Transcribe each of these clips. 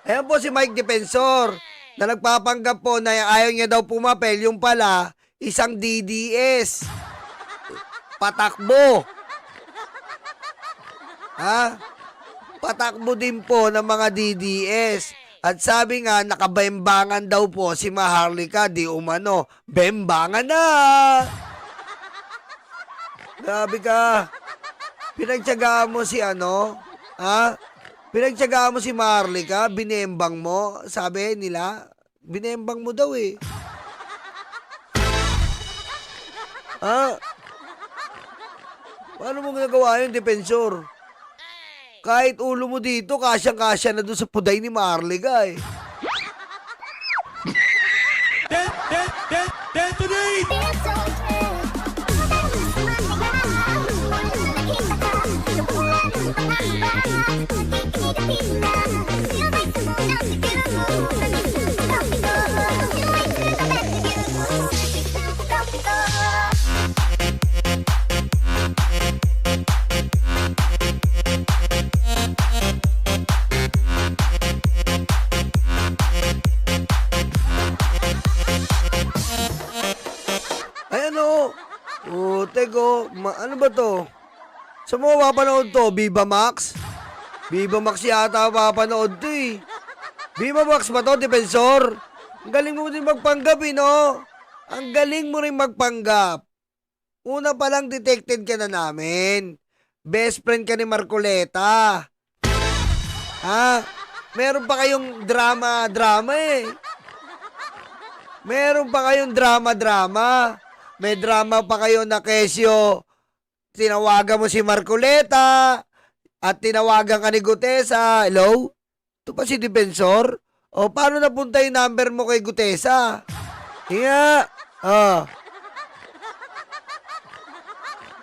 Ayan po si Mike Defensor na nagpapanggap po na ayaw niya daw pumapel, yung pala isang DDS. Patakbo. Ha? Patakbo din po ng mga DDS. At sabi nga, nakabembangan daw po si Maharlika, di umano. Bembangan na! Grabe ka. Pinagtyagaan mo si ano? Ha? Pinagtyagaan mo si Maharlika, binembang mo. Sabi nila, binembang mo daw eh. Ha? Paano mo ginagawa yun, Defensor? Kahit ulo mo dito, kasyang-kasya na doon sa puday ni Maharlika eh. Detonate! Ay ano? Oh, teko, ano ba to? Sa mga mapanood to, Viva Max? Viva Max yata mapanood to eh. Viva Max ba to, Defensor? Ang galing mo din magpanggap eh, no? Ang galing mo rin magpanggap. Una pa lang detected ka na namin. Best friend ka ni Marcoleta. Ha? Meron pa kayong drama eh. Meron pa kayong drama. May drama pa kayo na kesyo. Tinawagan mo si Marcoleta at tinawagan ka ni Gutesa. Hello? Ito pa si Defensor? O, paano napunta yung number mo kay Gutesa? Hinga.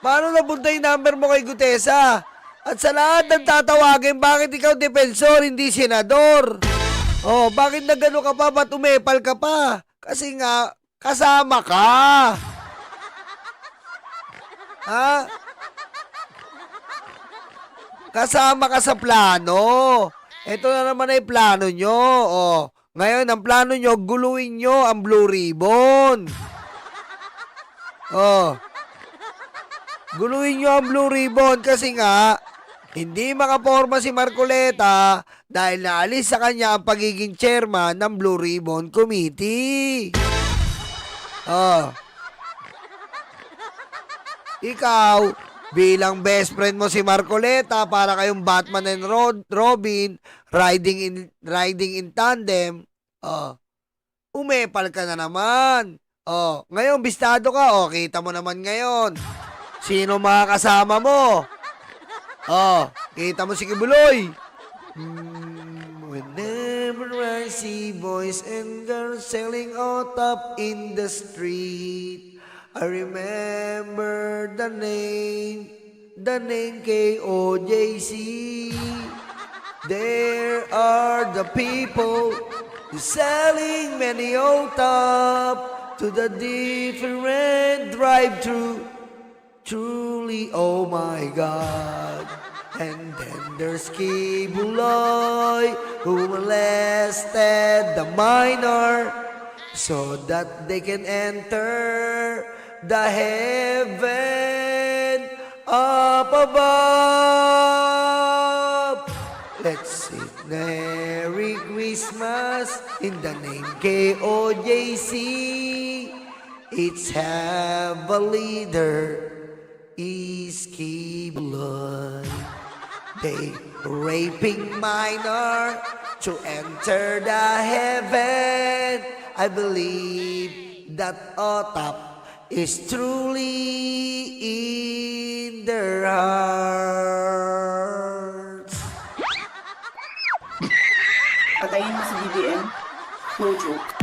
Paano napunta yung number mo kay Gutesa? At sa lahat ng tatawagin, bakit ikaw Defensor, hindi senador? Oh, bakit nagano ka pa? Ba't umepal ka pa? Kasi nga, kasama ka. Ha? Kasama ka sa plano. Ito na naman ay plano nyo. Oh, ngayon, ang plano nyo, guluhin nyo ang Blue Ribbon. Oh. Guluhin nyo ang Blue Ribbon kasi nga, hindi makaporma si Marcoleta dahil naalis sa kanya ang pagiging chairman ng Blue Ribbon Committee. Oh. Ikaw, bilang best friend mo si Marcoleta para kayong Batman and Robin, riding in tandem, umepal ka na naman. Ngayon, bistado ka. Kita mo naman ngayon. Sino mga kasama mo? Kita mo si Kibuloy. Whenever I see boys and girls selling out up in the street, I remember the name KOJC. There are the people selling many out up to the different drive-thru. Truly, oh my God. And then there's Kibuloy who molested the minor so that they can enter the heaven up above. Let's sing Merry Christmas in the name KOJC. It's have a leader is Kibuloy. They raping minor to enter the heaven. I believe that OTAP is truly in their hearts. Patayin mo si BBM? No joke.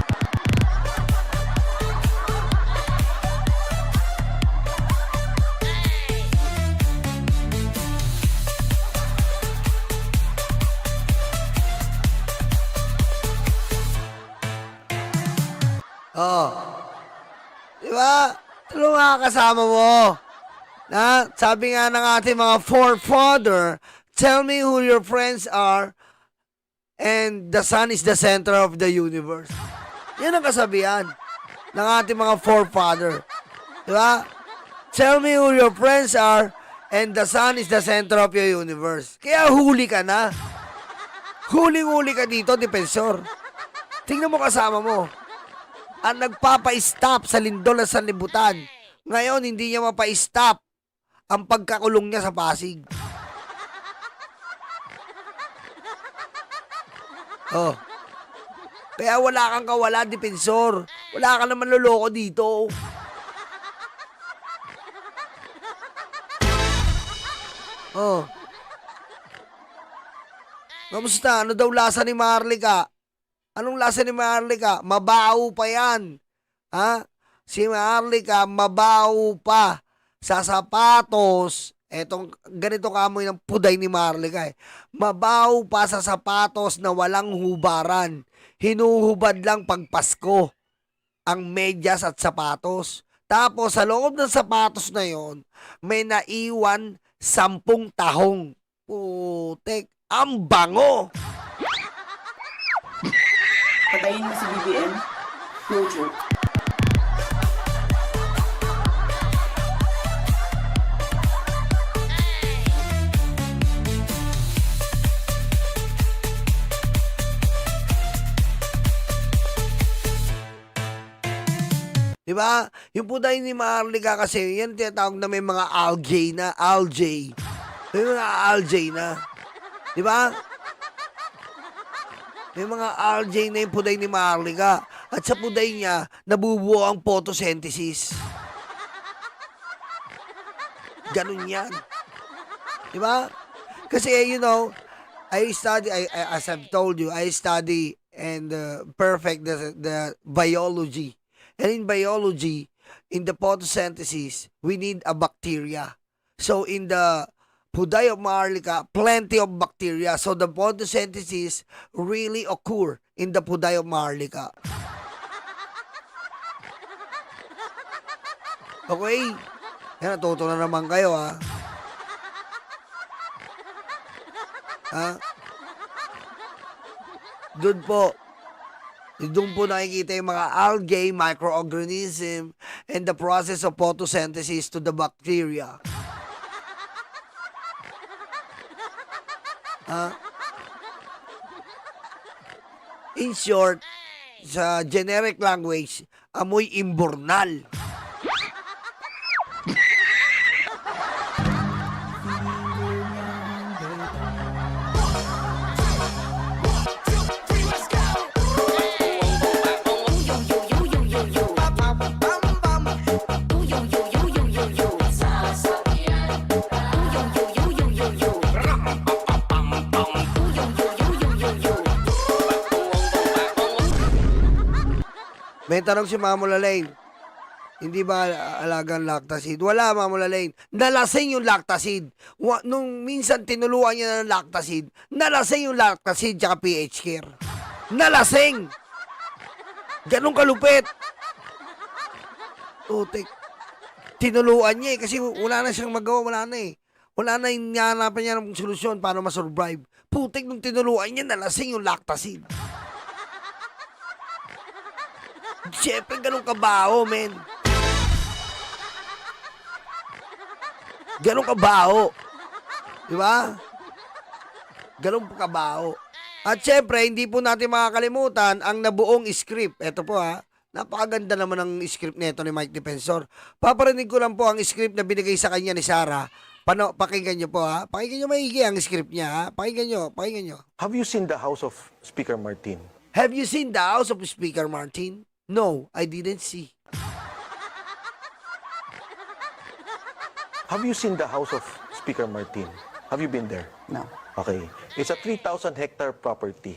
Di ba? Ito mga kasama mo. Sabi nga ng ating mga forefather, tell me who your friends are and the sun is the center of the universe. Yan ang kasabihan ng ating mga forefather. Diba? Tell me who your friends are and the sun is the center of your universe. Kaya huli ka na. Huling-huli ka dito, Depensor. Tingnan mo kasama mo. Ang nagpapa-stop sa lindol at sanlibutan. Ngayon, hindi niya mapa-stop ang pagkakulong niya sa Pasig. Oh. Kaya wala kang kawala, Depensor. Wala ka naman loloko dito. Oh. Kamusta? Ano daw lasa ni Marlica? Anong lasa ni Marlica? Mabaho pa yan. Ha? Si Marlica, mabaho pa sa sapatos. Etong ganito kamoy ng puday ni Marlica eh. Mabaho pa sa sapatos na walang hubaran. Hinuhubad lang pag Pasko ang medyas at sapatos. Tapos sa loob ng sapatos na yon, may naiwan 10 tahong. Putek, ang bango! Patayin mo si BBM. No joke. Diba? Yung puday ni Marlica kasi, yan tinatawag na may mga algae na. May mga algae na. Diba? May mga algae na yung puday ni Marlica. At sa puday niya, nabubuo ang photosynthesis. Ganun yan. Diba? Kasi, you know, as I've told you, I study and perfect the biology. And in biology, in the photosynthesis, we need a bacteria. So in the puday of Marlica, plenty of bacteria. So the photosynthesis really occur in the puday of Marlica. Okay? Yan, natuto na naman kayo, ha? Ha? Doon po. Doon po nakikita yung mga algae, microorganism, and the process of photosynthesis to the bacteria. In short, sa generic language, amoy imbornal. May tanong si Mama Lalaine, hindi ba alagang lactacid? Wala, Mama Lalaine. Nalasing yung lactacid. Nung minsan tinuluan niya ng lactacid, nalasing yung lactacid tsaka PH Care. Nalasing! Ganun kalupit. Utik. Tinuluan niya eh, kasi wala na siyang magawa, wala na eh. Wala na yung hanapan niya ng solusyon para masurvive. Putik, nung tinuluan niya, nalasing yung lactacid. Siyempre, ganun kabaho, men. Ganun kabaho. Diba? Ganun kabaho. At siyempre, hindi po natin makakalimutan ang nabuong script. Ito po ha. Napakaganda naman ang script nito ni Mike Depensor. Paparinig ko lang po ang script na binigay sa kanya ni Sarah. Pakinggan nyo po ha. Pakinggan nyo maigi ang script niya ha. Pakinggan nyo. Have you seen the house of Speaker Martin? Have you seen the house of Speaker Martin? No, I didn't see. Have you seen the house of Speaker Martin? Have you been there? No. Okay. It's a 3,000 hectare property.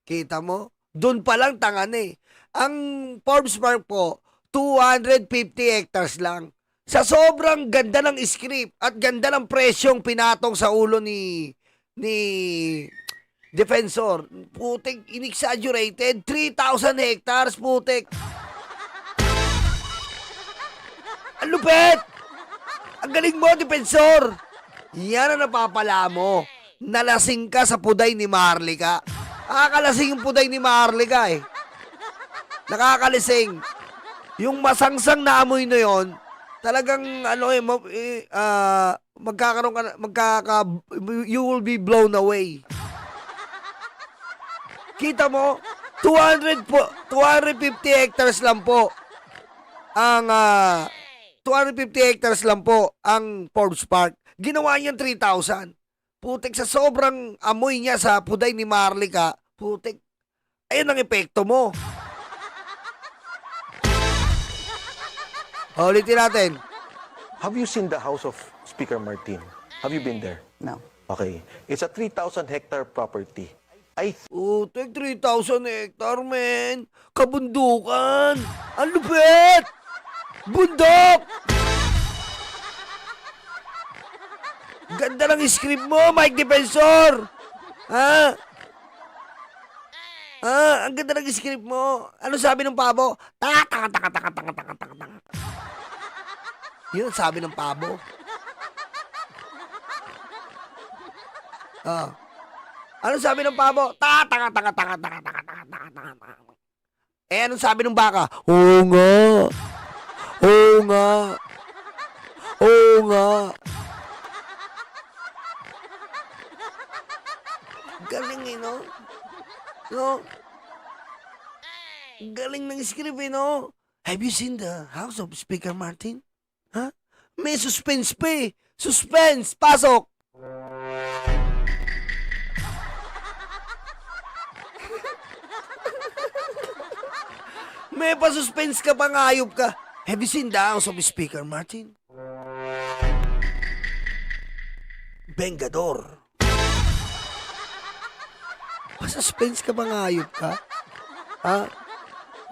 Kita mo? Doon pa lang tangan eh. Ang Forbes Park po, 250 hectares lang. Sa sobrang ganda ng script at ganda ng presyong pinatong sa ulo ni Defensor, putik, inexaggerated, 3,000 hectares, putik. Ang lupit! Ang galing mo, Defensor! Yan ang napapala mo. Nalasing ka sa puday ni Marlica. Nakakalasing yung puday ni Maharlika eh. Nakakalising. Yung masangsang na amoy na yon, talagang magkakaroon ka you will be blown away. Kita mo, 250 hectares lang po ang 250 hectares lang po ang Forbes Park. Ginawa niya 3,000. Putik, sa sobrang amoy niya sa puday ni Maharlika, putik, ayun ang epekto mo. Ulitin natin. Have you seen the house of Speaker Martin? Have you been there? No. Okay. It's a 3,000 hectare property. I Putik, 3,000 hectare, men. Kabundukan. Ang lupit. Bundok. Ganda ng script mo, Mike Defensor. Ha? Ang ganda ng script mo. Ano sabi ng pabo? Taka. Yun ang sabi ng pabo. Ano sabi ng pabo? Taka. Eh, anong sabi ng baka? Oo nga. Galing eh, no? No? Galing ng script eh, no? Have you seen the house of Speaker Martin? Ha? May suspense pa eh. Suspense! Pasok! May pa-suspense ka pa, ngayop ka. Have you seen the house of Speaker Martin? Bengador. Pa-suspense ka ba, ngayop ka? Ha?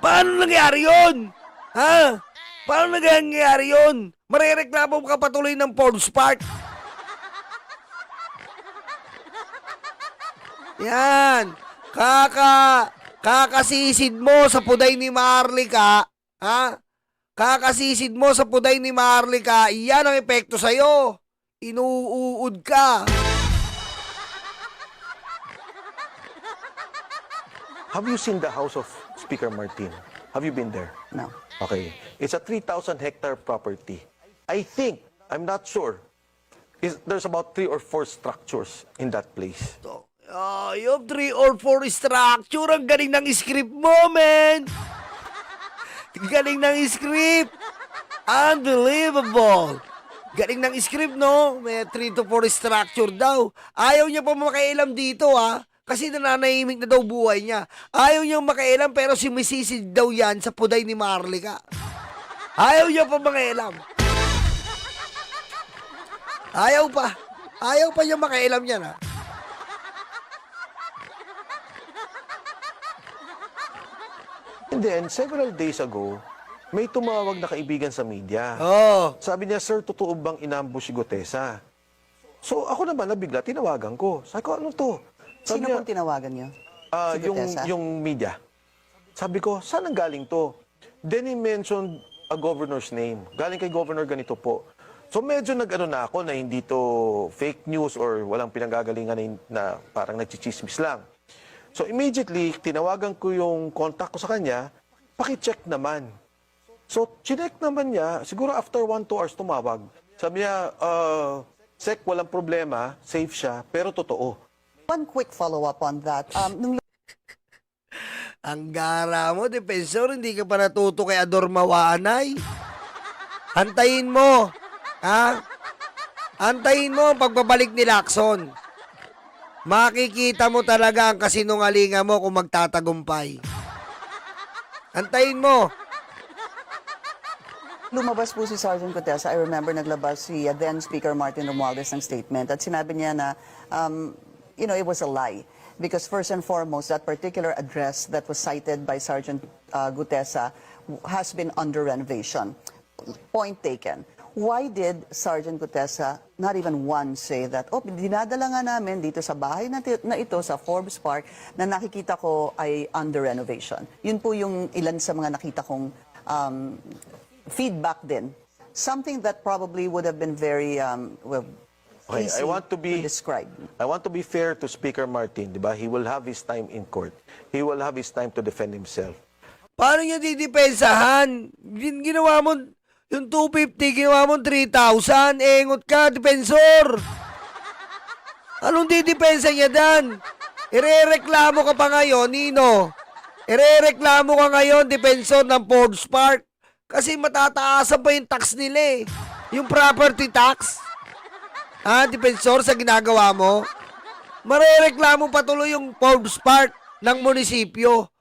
Paano nangyari yun? Ha? Paano nangyari yun? Marereklamo ka patuloy ng Forbes Park. Yan. Kakasisid mo sa puday ni Maharlika. Ha? Kakasisid mo sa puday ni Maharlika. Iyan ang epekto sa'yo. Inuud ka. Have you seen the house of Speaker Martin? Have you been there? No. Okay. It's a 3,000 hectare property. I think, I'm not sure, there's about 3 or 4 structures in that place. Yung 3 or 4 structure. Ang galing ng script mo, man. Galing ng script. Unbelievable. Galing ng script, no? May 3 to 4 structure daw. Ayaw niya pa makialam dito, ha? Kasi nananahimik na daw buhay niya. Ayaw niyang makialam pero sumisisid daw yan sa puday ni Maharlika. Ayaw niya pa makialam. Ayaw pa niya makialam yan, ha? And then, several days ago, may tumawag na kaibigan sa media. Oh. Sabi niya, sir, totoo bang inambush si Gutesa? So, ako naman nabigla, tinawagan ko. Sabi ko, ano to? Sabi Sino niya, pong tinawagan niyo? Si Gutesa? yung media. Sabi ko, saan ang galing to? Then he mentioned a governor's name. Galing kay governor ganito po. So medyo nag-ano na ako na hindi to fake news or walang pinanggagalingan na parang nagchichismis lang. So immediately, tinawagan ko yung contact ko sa kanya, paki-check naman. So chinek naman niya, siguro after 1-2 hours tumawag. Sabi niya, Sec, walang problema, safe siya, pero totoo. One quick follow-up on that. Nung Ang gara mo, Defensor, hindi ka pa natuto kay Ador Mawanay. Antayin mo. Ha? Antayin mo ang pagbabalik ni Lacson. Makikita mo talaga ang kasinungalingan mo kung magtatagumpay. Antayin mo. lumabas po si Sergeant Gutesa, I remember naglabas si then Speaker Martin Romualdez ng statement at sinabi niya na, it was a lie. Because first and foremost, that particular address that was cited by Sergeant Gutesa has been under renovation. Point taken. Why did Sergeant Gutesa not even once say that, dinadala nga namin dito sa bahay na ito sa Forbes Park na nakikita ko ay under renovation. Yun po yung ilan sa mga nakita kong feedback din. Something that probably would have been very Okay, easy to describe. I want to be fair to Speaker Martin, di ba? He will have his time in court. He will have his time to defend himself. Paano niya didepensahan? Ginawa mo, yung 250, ginawa mo 3,000. Engot ka, depensor. Anong didepensa niya dan? Irereklamo ka pa ngayon, Nino. Irereklamo ka ngayon, depensor ng Forbes Park. Kasi matataasan pa yung tax nila eh. Yung property tax. Depensor sa ginagawa mo. Marereklamo patuloy yung Forbes Park ng munisipyo.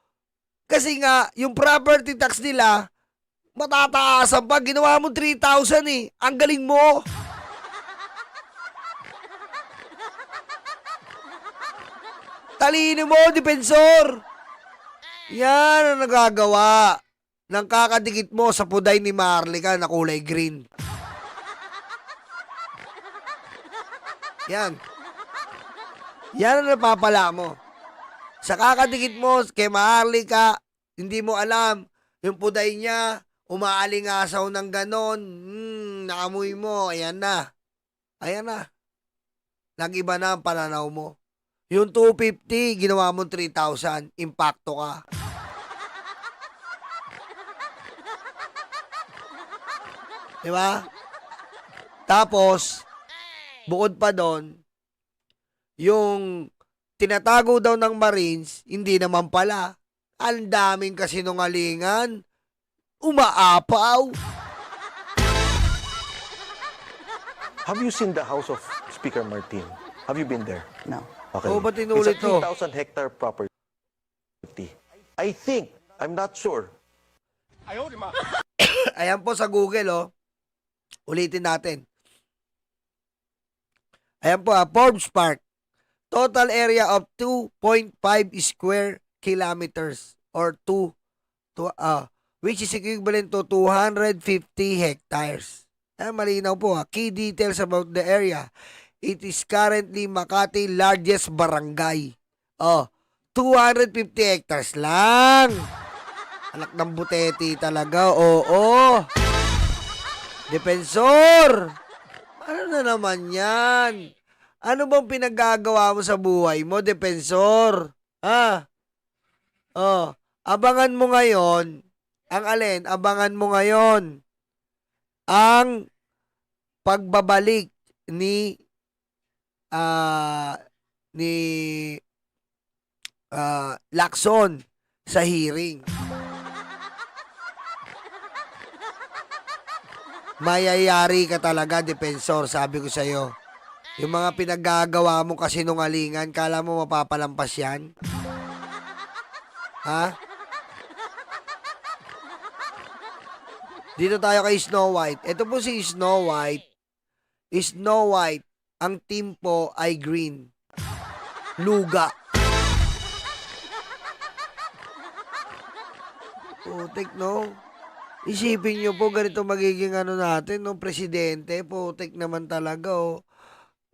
Kasi nga, yung property tax nila, matataasan pa. Ginawa mo 3,000 eh. Ang galing mo. Talino mo, depensor. Yan ang nagagawa ng kakadikit mo sa puday ni Marlica na kulay green. Yan. Yan ang napapala mo. Sa kakadikit mo kay Marlica, hindi mo alam, yung puday niya, umaalingasaw ng ganon. Naamoy mo, ayan na. Ayan na. Nag-iba na ang pananaw mo. Yung 250, ginawa mo 3,000, impacto ka. Diba? Tapos, bukod pa doon, yung tinatago daw ng Marines, hindi naman pala. Ang daming kasinungalingan. Umaapaw. Have you seen the house of Speaker Martin? Have you been there? No. Okay. Oh, ba't inulit It's to? a 3,000 hectare property. I think, I'm not sure. Ayan po sa Google, oh. Ulitin natin. Ayan po, Forbes Park. Total area of 2.5 square kilometers or which is equivalent to 250 hectares. Malinaw po. Key details about the area. It is currently Makati largest barangay. 250 hectares lang. Anak ng buteti talaga. Oo. Depensor. Ano na naman yan? Ano bang pinagagawa mo sa buhay mo, Depensor? Abangan mo ngayon. Ang alin? Abangan mo ngayon. Ang pagbabalik ni Lacson sa hearing. Mayayari ka talaga, Depensor, sabi ko sa'yo. Yung mga pinaggagawa mo kasi nungalingan, kala mo mapapalampas yan? Ha? Dito tayo kay Snow White. Ito po si Snow White. Snow White, ang team po ay green. Luga. Putik, no? Isipin nyo po, ganito magiging natin, no? Presidente, putik naman talaga, oh.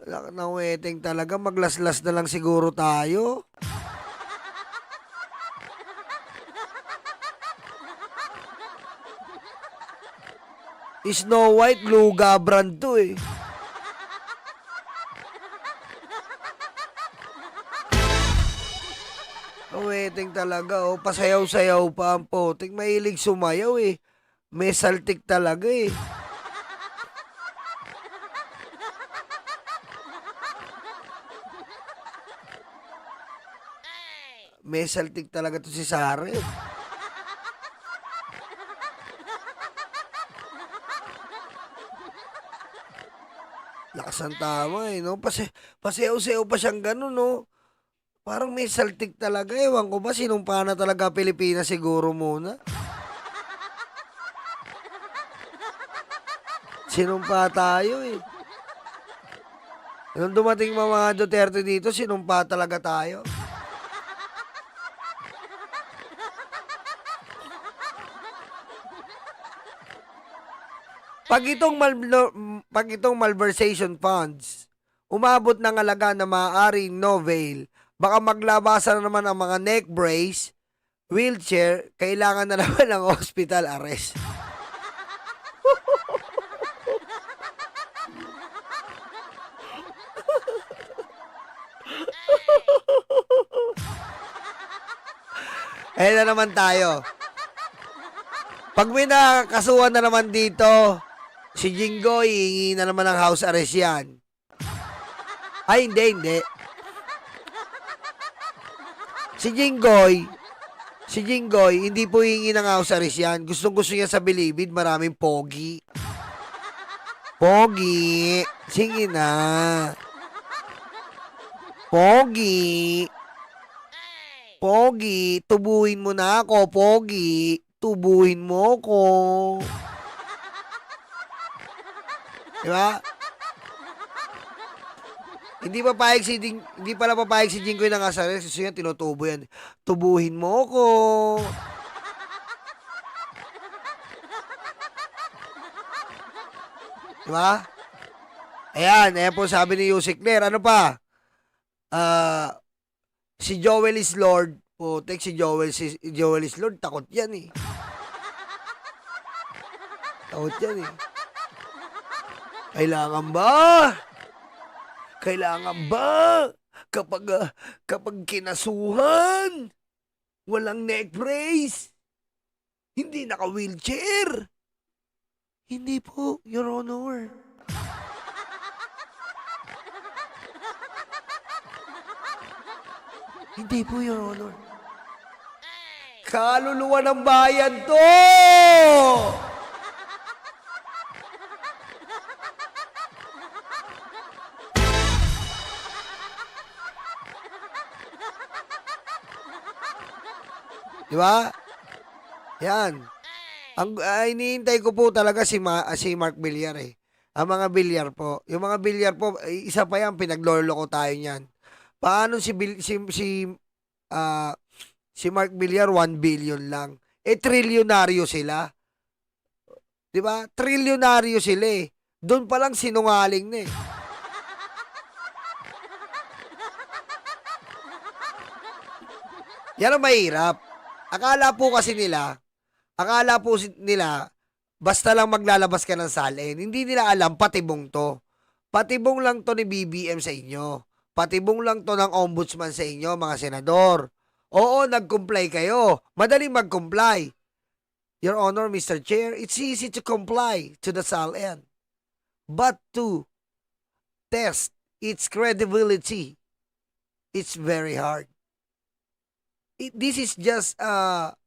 Wala na weteng talaga, maglaslas na lang siguro tayo. Snow White, luga brand to eh. Weteng talaga, oh. Pasayaw-sayaw pa ang putik. Mahilig sumayaw eh. May saltik talaga eh. May saltik talaga to si Sara eh. Lakas ang tama eh, no? Pasayaw-sayaw pa siyang ganun, no? Parang may saltik talaga. Ewan ko ba, sinumpa na talaga Pilipinas siguro muna. Sinumpa tayo eh. Nung dumating mga Duterte dito, sinumpa talaga tayo. Pag itong malversation funds, umabot ng halaga na maaaring no-bail, baka maglabasan na naman ang mga neck brace, wheelchair, kailangan na naman ng hospital arrest. Ayan na naman tayo. Pag may nakakasuhan na naman dito, si Jinggoy, hihingi na naman ng house arrest yan. Ay, hindi. Si Jinggoy, hindi po hihingi ng house arrest yan. Gustong-gusto niya sa Bilibid, maraming pogi. Pogi. Sige na. Pogi. Pogi, tubuhin mo na ako, Pogi. Tubuhin mo ko. Diba? Hindi pala papayag si Jinggoy ng asar. Gusto niya, tinutubo yan. Tubuhin mo ko. Diba? Ayan po sabi ni Yusik Nair. Ano pa? Si Joel is Lord. Putek, si Joel is Lord. Takot yan eh. Takot yan eh. Kailangan ba? Kapag kinasuhan, walang neck brace, hindi naka-wheelchair. Hindi po, Your Honor. Hindi po, Your Honor. Kaluluwa ng bayan to! Diba? Yan. Ang iniintay ko po talaga si Mark Villar eh. Ang mga Villar po. Yung mga Villar po, isa pa yan, pinaglolo ko tayo niyan. Paano si Mark Villar 1 billion lang? Trilyonaryo sila. 'Di ba? Trilyonaryo sila eh. Doon pa lang sinungaling na eh. Yan ang mahirap. Akala po nila, basta lang maglalabas ka ng salin. Hindi nila alam, patibong to. Patibong lang to ni BBM sa inyo. Patibong lang to ng ombudsman sa inyo, mga senador. Oo, nag-comply kayo. Madaling mag-comply. Your Honor, Mr. Chair, it's easy to comply to the SALN. But to test its credibility, it's very hard. This is just a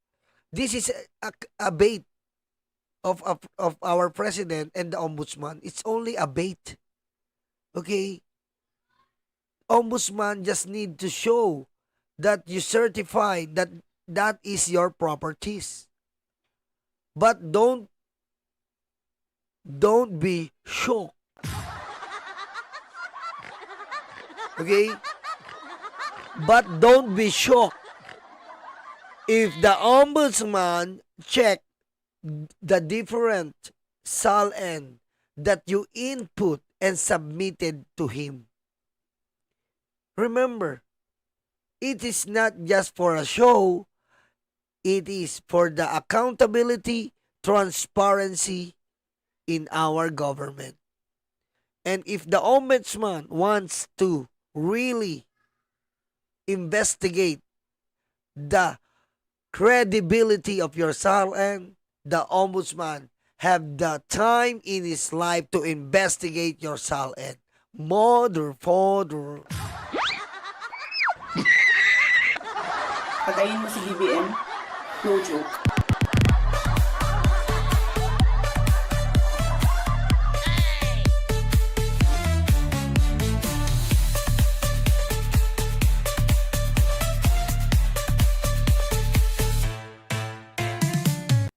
bait of our president and the ombudsman. It's only a bait. Okay? Ombudsman just need to show that you certify that that is your properties. But don't be shocked. Okay? But don't be shocked if the ombudsman check the different SALN that you input and submitted to him. Remember, it is not just for a show, it is for the accountability, transparency in our government. And if the ombudsman wants to really investigate the credibility of your SALN, the ombudsman have the time in his life to investigate your SALN. Mother, father. Patayin mo si BBM, no joke.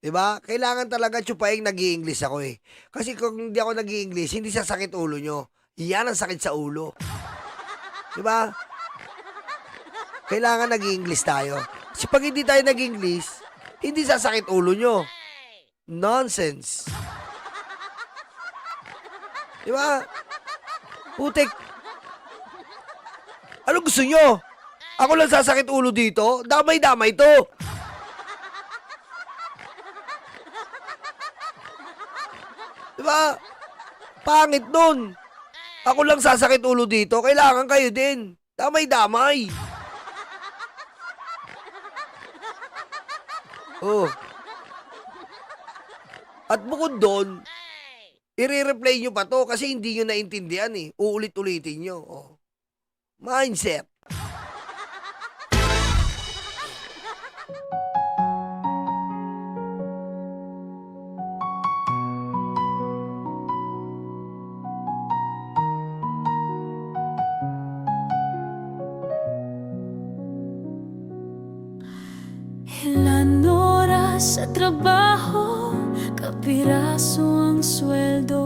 Diba? Kailangan talaga tsupaing nag-i-English ako eh. Kasi kung hindi ako nag-i-English, hindi sasakit ulo nyo. Yan ang sakit sa ulo. Diba? Kailangan nag-i-English tayo. Kasi pag hindi tayo nag-English, hindi sasakit ulo nyo. Nonsense. Diba? Putik. Ano gusto nyo? Ako lang sasakit ulo dito? Damay-damay to. Diba? Pangit nun. Ako lang sasakit ulo dito. Kailangan kayo din. Damay-damay. Oh. At bukod doon, i-replay nyo pa to kasi hindi nyo naintindihan eh. Uulit-ulitin nyo. Oh. Mindset. Ilan oras sa trabaho, kapiraso ang sweldo.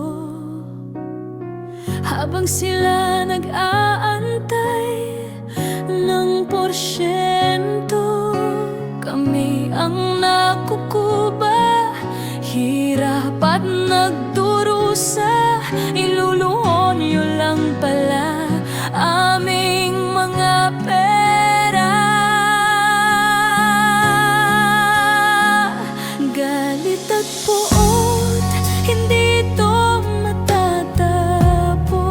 Habang sila nag-aantay ng porsyento, kami ang nakukuba, hirap at nagdurusa. Iluluhon nyo lang pala aming mga pera. Galit at puot, hindi ito matatapos.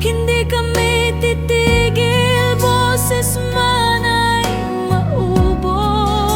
Hindi kami titigil, boses man ay maubos.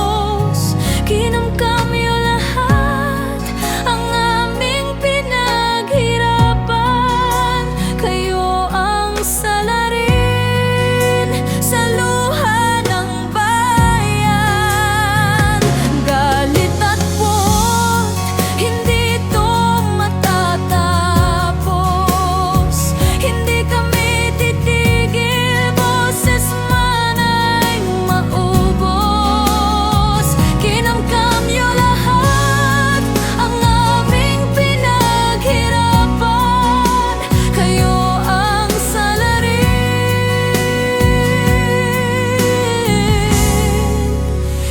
Kinamkamyo lahat ang aming pinaghirapan. Kayo ang salarin sa luha ng bayan. Galit at puot, hindi ito matatapos. Hindi kami titigil, boses man ay maubos. Kinamkamyo lahat ang aming pinaghirapan. Kayo ang salarin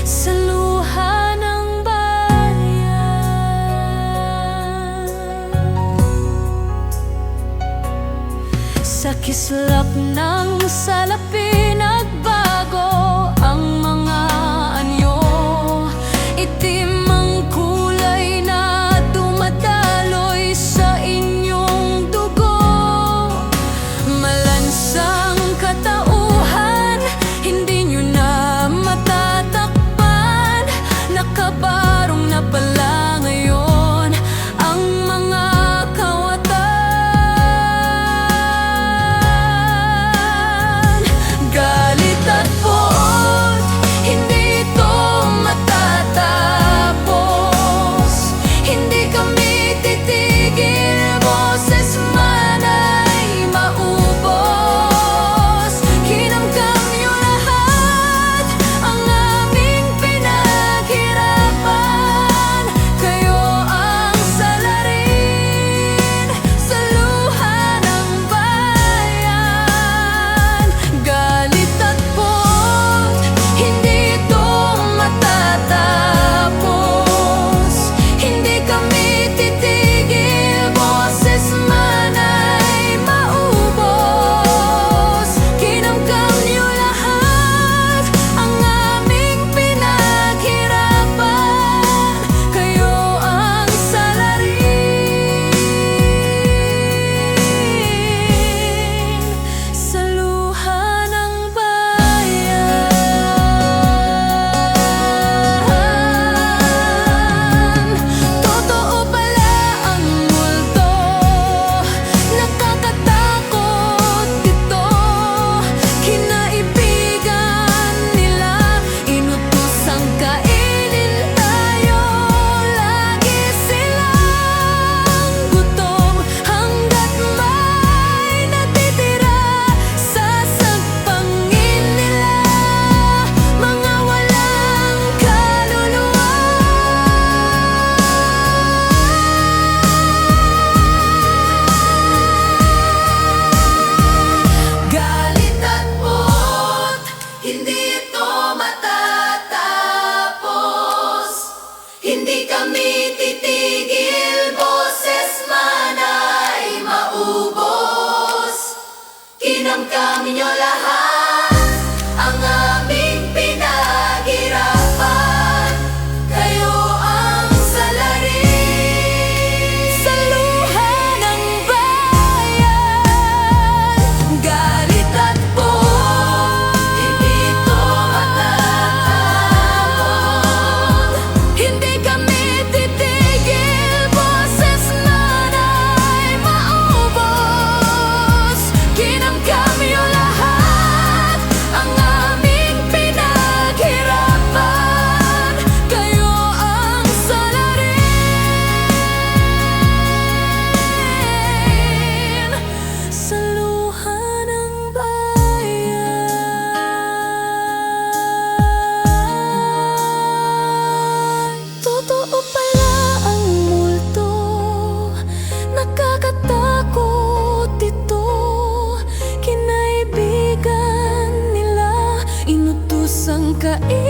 sa luha ng bayan. Sa kislap ng salapi nagbago ang mga anyo. Itim ang kulay na dumadaloy sa inyong dugo. Malansang katauhan, hindi nyo na matatakpan. Nakabarong na pala ngayon ang mga kawatan. Galit at puot, hindi ito matatapos. Hindi kami titigil, boses man ay maubos. Kinamkamyo lahat ang aming pinaghirapan. Kayo ang salarin sa luha ng bayan. Galit at puot, hindi ito matatapos. Hindi kami titigil, boses man ay maubos. Kinamkamyo lahat ang aming pinaghirapan. Kayo ang salarin sa luha ng bayan. Totoo pala ang multo, nakakatakot ito. Kinaibigan nila, inutusang kainin tayo. Lagi silang gutom hanggat may natitira. Sasagpangin nila mga walang kaluluwa. Galit at puot, hindi ito matatapos. Hindi kami titigil, boses man ay maubos. Kinamkamyo lahat ang aming pinaghirapan. Kayo ang salarin sa luha ng bayan. Galit at puot, hindi ito matatapos. sa